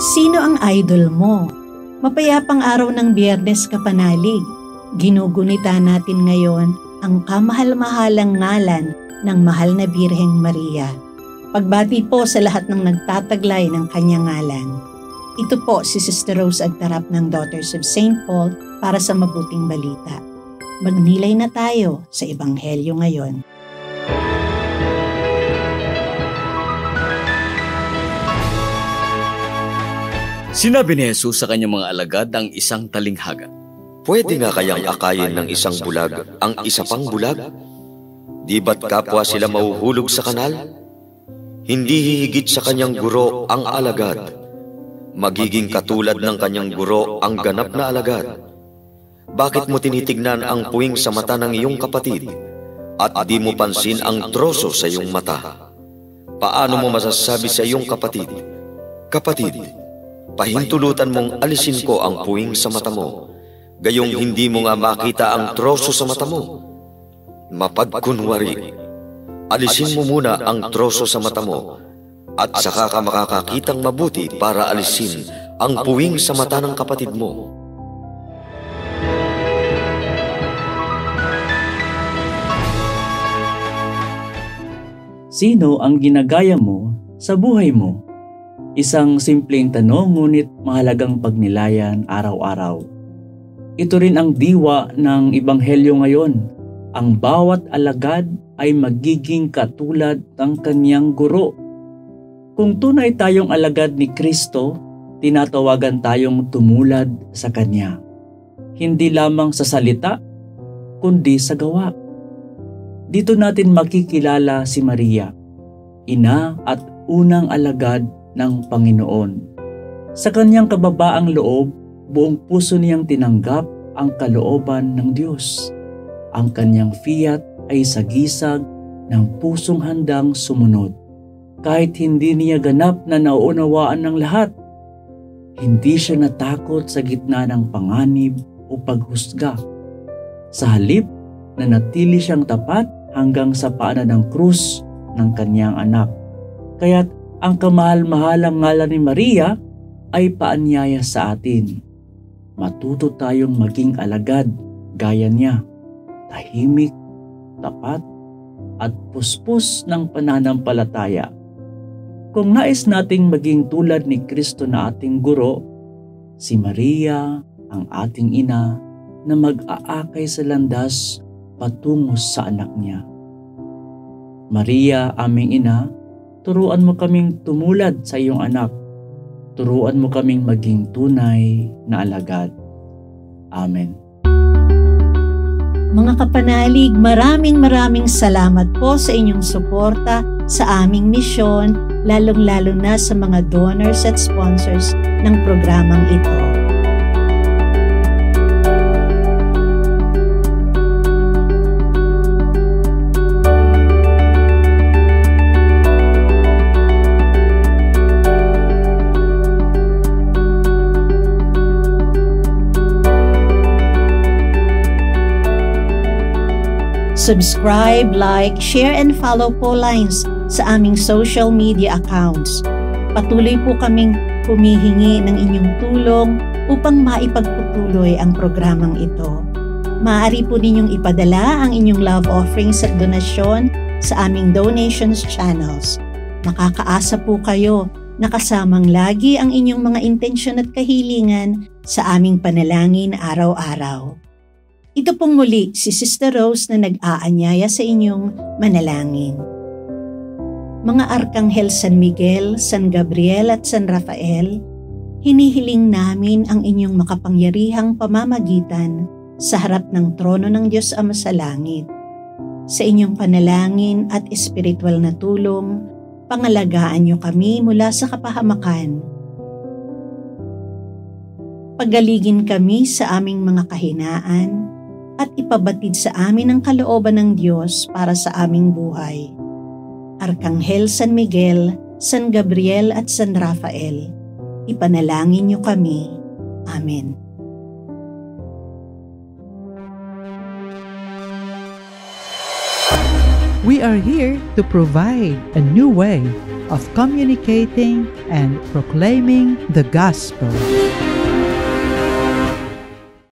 Sino ang idol mo? Mapayapang araw ng Biyernes kapanalig. Ginugunita natin ngayon ang kamahal-mahalang ngalan ng mahal na Birheng Maria. Pagbati po sa lahat ng nagtataglay ng kanyang ngalan. Ito po si Sister Rose Agtarap ng Daughters of St. Paul para sa mabuting balita. Magnilay na tayo sa Ebanghelyo ngayon. Sinabi ni Jesus sa kanyang mga alagad ang isang talinghaga. Pwede nga kayang akayin ng isang bulag ang isa pang bulag? Di ba't kapwa sila mahuhulog sa kanal? Hindi hihigit sa kanyang guro ang alagad. Magiging katulad ng kanyang guro ang ganap na alagad. Bakit mo tinitignan ang puwing sa mata ng iyong kapatid at di mo pansin ang troso sa iyong mata? Paano mo masasabi sa iyong kapatid, "Kapatid, pahintulutan mong alisin ko ang puwing sa mata mo," gayong hindi mo nga makita ang troso sa mata mo? Mapagkunwari, alisin mo muna ang troso sa mata mo at saka ka makakakitang mabuti para alisin ang puwing sa mata ng kapatid mo. Sino ang ginagaya mo sa buhay mo? Isang simpleng tanong ngunit mahalagang pagnilayan araw-araw. Ito rin ang diwa ng Ebanghelyo ngayon. Ang bawat alagad ay magiging katulad ng kanyang guro. Kung tunay tayong alagad ni Kristo, tinatawagan tayong tumulad sa Kanya. Hindi lamang sa salita, kundi sa gawa. Dito natin makikilala si Maria, ina at unang alagad ng Panginoon. Sa kanyang kababaang loob, buong puso niyang tinanggap ang kalooban ng Diyos. Ang kanyang fiat ay sagisag ng pusong handang sumunod. Kahit hindi niya ganap na nauunawaan ng lahat, hindi siya natakot sa gitna ng panganib o paghusga. Sa halip, nanatili siyang tapat hanggang sa paanan ng krus ng kanyang anak. Kaya't ang kamahal-mahalang ngalan ni Maria ay paanyaya sa atin. Matuto tayong maging alagad gaya niya, tahimik, tapat, at puspos ng pananampalataya. Kung nais nating maging tulad ni Kristo na ating guro, si Maria ang ating ina na mag-aakay sa landas patungo sa anak niya. Maria, aming ina, turuan mo kaming tumulad sa iyong anak. Turuan mo kaming maging tunay na alagad. Amen. Mga kapanalig, maraming salamat po sa inyong suporta sa aming misyon, lalong-lalo na sa mga donors at sponsors ng programang ito. Subscribe, like, share, and follow po lines sa aming social media accounts. Patuloy po kaming humihingi ng inyong tulong upang maipagpatuloy ang programang ito. Maaari po ninyong ipadala ang inyong love offerings at donasyon sa aming donations channels. Nakakaasa po kayo na kasamang lagi ang inyong mga intensyon at kahilingan sa aming panalangin araw-araw. Ito pong muli si Sister Rose na nag-aanyaya sa inyong manalangin. Mga Arkanghel San Miguel, San Gabriel at San Rafael, hinihiling namin ang inyong makapangyarihang pamamagitan sa harap ng trono ng Diyos Ama sa langit. Sa inyong panalangin at espiritual na tulong, pangalagaan niyo kami mula sa kapahamakan. Pagaligin kami sa aming mga kahinaan at ipabatid sa amin ang kalooban ng Diyos para sa aming buhay. Arkanghel San Miguel, San Gabriel at San Rafael, ipanalangin niyo kami. Amen. We are here to provide a new way of communicating and proclaiming the gospel.